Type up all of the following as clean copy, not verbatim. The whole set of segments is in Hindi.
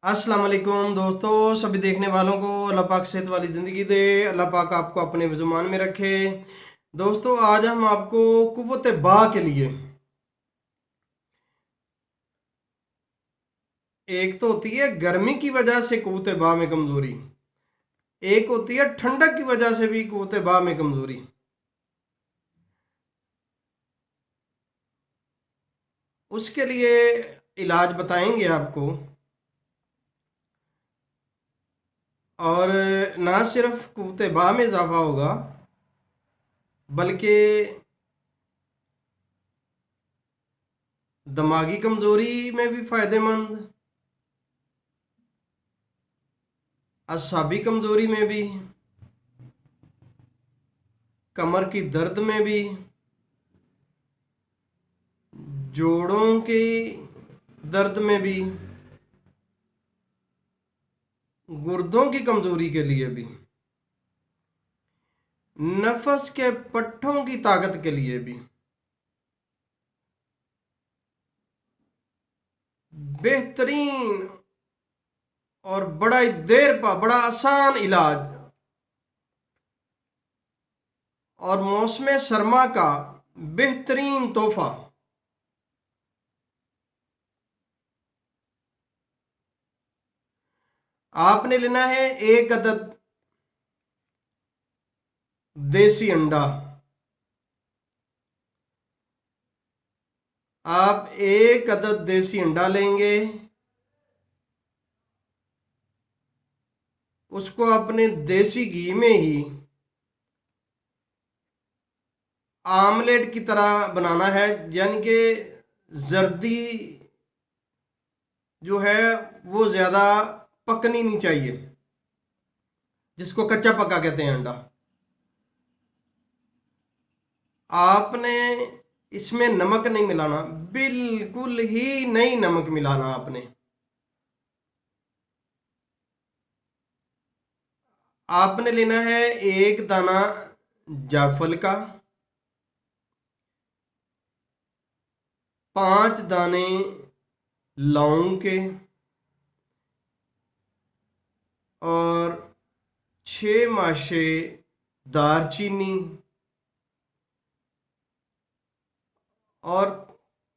अस्सलाम वालेकुम दोस्तों, सभी देखने वालों को अल्लाह पाक सेहत वाली ज़िंदगी दे। अल्लाह पाक आपको अपने ज़ुबान में रखे। दोस्तों, आज हम आपको कुव्वत बा के लिए, एक तो होती है गर्मी की वजह से कुव्वत बा में कमज़ोरी, एक होती है ठंडक की वजह से भी कुव्वत बा में कमज़ोरी। उसके लिए इलाज बताएंगे आपको। और ना सिर्फ कुव्वत बा में इजाफा होगा, बल्कि दिमागी कमज़ोरी में भी फ़ायदेमंद, असाबी कमज़ोरी में भी, कमर की दर्द में भी, जोड़ों के दर्द में भी, गुर्दों की कमजोरी के लिए भी, नफस के पट्टों की ताकत के लिए भी बेहतरीन और बड़ा ही देर पा बड़ा आसान इलाज, और मौसम सरमा का बेहतरीन तोहफा। आपने लेना है एक अदद देसी अंडा। आप एक अदद देसी अंडा लेंगे, उसको अपने देसी घी में ही आमलेट की तरह बनाना है। यानी कि जर्दी जो है वो ज़्यादा पकनी नहीं चाहिए, जिसको कच्चा पक्का कहते हैं अंडा। आपने इसमें नमक नहीं मिलाना, बिल्कुल ही नहीं नमक मिलाना आपने। आपने लेना है एक दाना जायफल का, 5 दाने लौंग के, और 6 माशे दारचीनी, और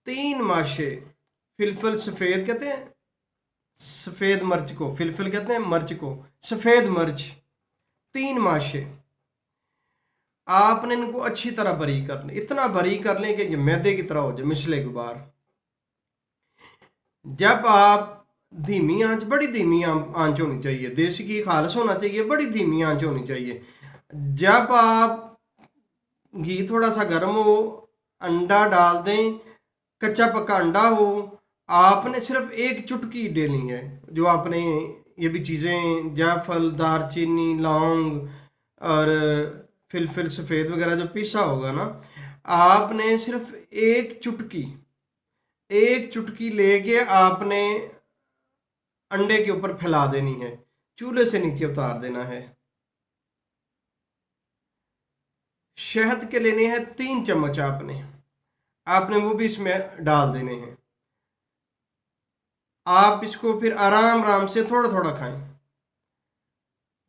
3 माशे फिलफल सफ़ेद कहते हैं, सफ़ेद मिर्च को फिलफिल कहते हैं, मिर्च को सफ़ेद मिर्च, 3 माशे। आपने इनको अच्छी तरह बारीक कर लें, इतना बारीक कर लें कि ये मैदे की तरह हो जाए, मिसले गुबार। जब आप धीमी आंच, बड़ी धीमी आंच होनी चाहिए, देसी घी खालस होना चाहिए, बड़ी धीमी आंच होनी चाहिए। जब आप घी थोड़ा सा गर्म हो, अंडा डाल दें, कच्चा पक्का अंडा हो। आपने सिर्फ एक चुटकी डालनी है, जो आपने ये भी चीज़ें जायफल दारचीनी लौंग और फिलफिल सफ़ेद वगैरह जो पीसा होगा ना, आपने सिर्फ एक चुटकी लेके आपने अंडे के ऊपर फैला देनी है, चूल्हे से नीचे उतार देना है। शहद के लेने हैं 3 चम्मच, आपने आपने वो भी इसमें डाल देने हैं। आप इसको फिर आराम आराम से थोड़ा थोड़ा खाएं,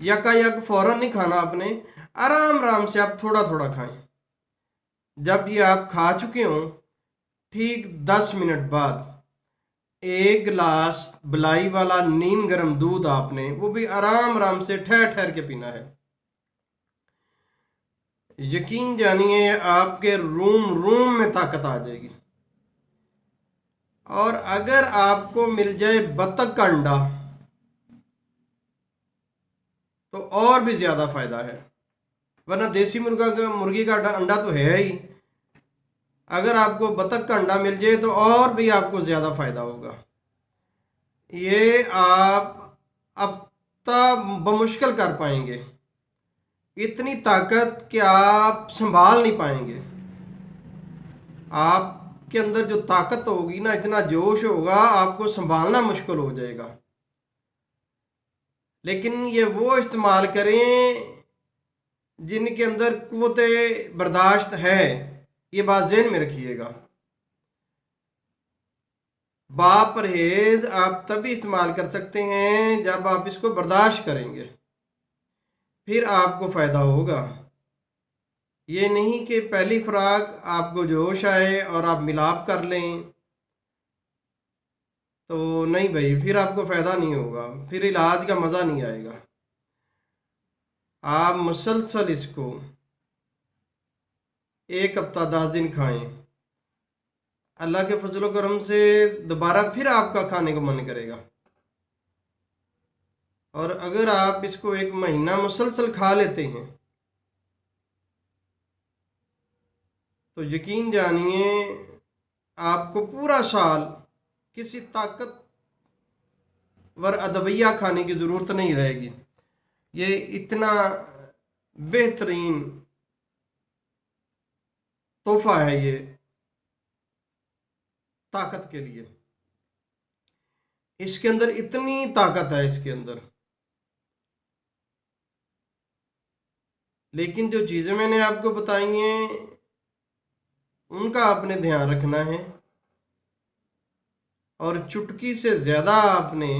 यकायक फौरन नहीं खाना आपने, आराम आराम से आप थोड़ा थोड़ा खाएं। जब ये आप खा चुके हो, ठीक 10 मिनट बाद एक गिलास बलाई वाला नीम गर्म दूध आपने वो भी आराम आराम से ठहर ठहर के पीना है। यकीन जानिए आपके रूम रूम में ताकत आ जाएगी। और अगर आपको मिल जाए बतख का अंडा तो और भी ज़्यादा फायदा है, वरना देसी मुर्गी का अंडा तो है ही। अगर आपको बतख का अंडा मिल जाए तो और भी आपको ज़्यादा फायदा होगा। ये आप हफ्ता बमुश्किल कर पाएंगे, इतनी ताकत कि आप संभाल नहीं पाएंगे। आपके अंदर जो ताकत होगी ना, इतना जोश होगा, आपको संभालना मुश्किल हो जाएगा। लेकिन ये वो इस्तेमाल करें जिनके अंदर कुव्वत बर्दाश्त है, ये बात ज़हन में रखिएगा। बापरहेज आप तभी इस्तेमाल कर सकते हैं जब आप इसको बर्दाश्त करेंगे, फिर आपको फ़ायदा होगा। ये नहीं कि पहली खुराक आपको जोश आए और आप मिलाप कर लें, तो नहीं भाई, फिर आपको फ़ायदा नहीं होगा, फिर इलाज का मज़ा नहीं आएगा। आप मुसलसल इसको 1 हफ्ता 10 दिन खाएं, अल्लाह के फजलो करम से दोबारा फिर आपका खाने को मन करेगा। और अगर आप इसको 1 महीना मुसलसल खा लेते हैं तो यकीन जानिए आपको पूरा साल किसी ताकतवर अदविया खाने की ज़रूरत नहीं रहेगी। ये इतना बेहतरीन तोहफा है ये ताकत के लिए। इसके अंदर इतनी ताकत है इसके अंदर। लेकिन जो चीज़ें मैंने आपको बताई हैं उनका आपने ध्यान रखना है, और चुटकी से ज़्यादा आपने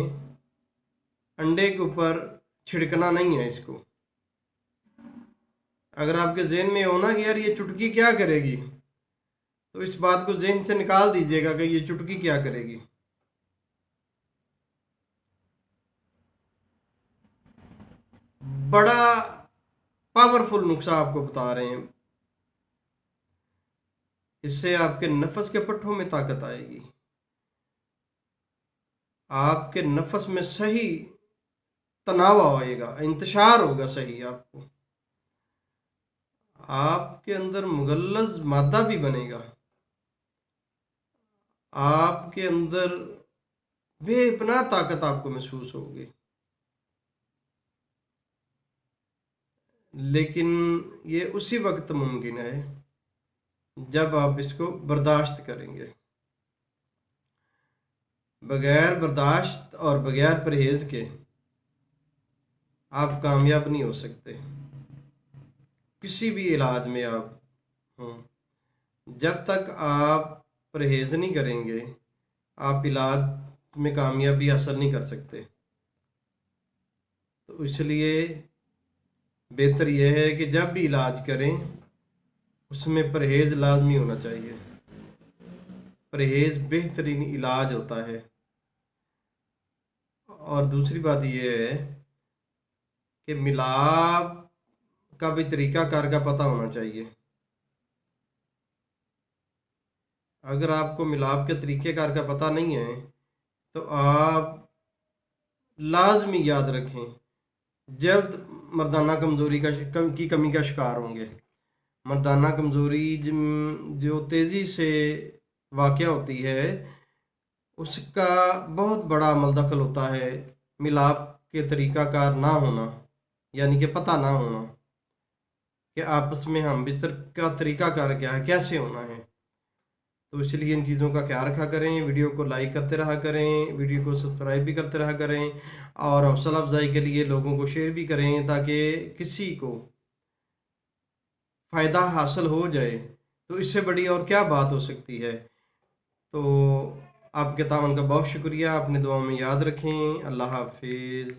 अंडे के ऊपर छिड़कना नहीं है इसको। अगर आपके जहन में हो ना कि यार ये चुटकी क्या करेगी, तो इस बात को जहन से निकाल दीजिएगा कि ये चुटकी क्या करेगी। बड़ा पावरफुल नुस्खा आपको बता रहे हैं, इससे आपके नफस के पट्टों में ताकत आएगी, आपके नफस में सही तनाव आएगा, इंतशार होगा सही आपको, आपके अंदर मुगल्लज़ मादा भी बनेगा, आपके अंदर बेपनाह ताकत आपको महसूस होगी। लेकिन ये उसी वक्त मुमकिन है जब आप इसको बर्दाश्त करेंगे। बगैर बर्दाश्त और बगैर परहेज के आप कामयाब नहीं हो सकते किसी भी इलाज में आप हों। जब तक आप परहेज नहीं करेंगे आप इलाज में कामयाबी हासिल नहीं कर सकते। तो इसलिए बेहतर यह है कि जब भी इलाज करें उसमें परहेज लाजमी होना चाहिए। परहेज बेहतरीन इलाज होता है। और दूसरी बात यह है कि मिलाप का भी तरीकाकार का पता होना चाहिए। अगर आपको मिलाप के तरीक़ेकार का पता नहीं है तो आप लाजमी याद रखें जल्द मर्दाना कमज़ोरी की कमी का शिकार होंगे। मर्दाना कमज़ोरी जो तेज़ी से वाक़या होती है उसका बहुत बड़ा अमल दखल होता है मिलाप के तरीक़ाकार ना होना, यानी कि पता ना होना कि आपस में हम बिस्तर का तरीक़ाकार क्या है, कैसे होना है। तो इसलिए इन चीज़ों का ख्याल रखा करें, वीडियो को लाइक करते रहा करें, वीडियो को सब्सक्राइब भी करते रहा करें, और हौसला अफजाई के लिए लोगों को शेयर भी करें ताकि किसी को फ़ायदा हासिल हो जाए। तो इससे बड़ी और क्या बात हो सकती है। तो आपके तावन का बहुत शुक्रिया, अपने दुआओं में याद रखें। अल्लाह हाफिज़।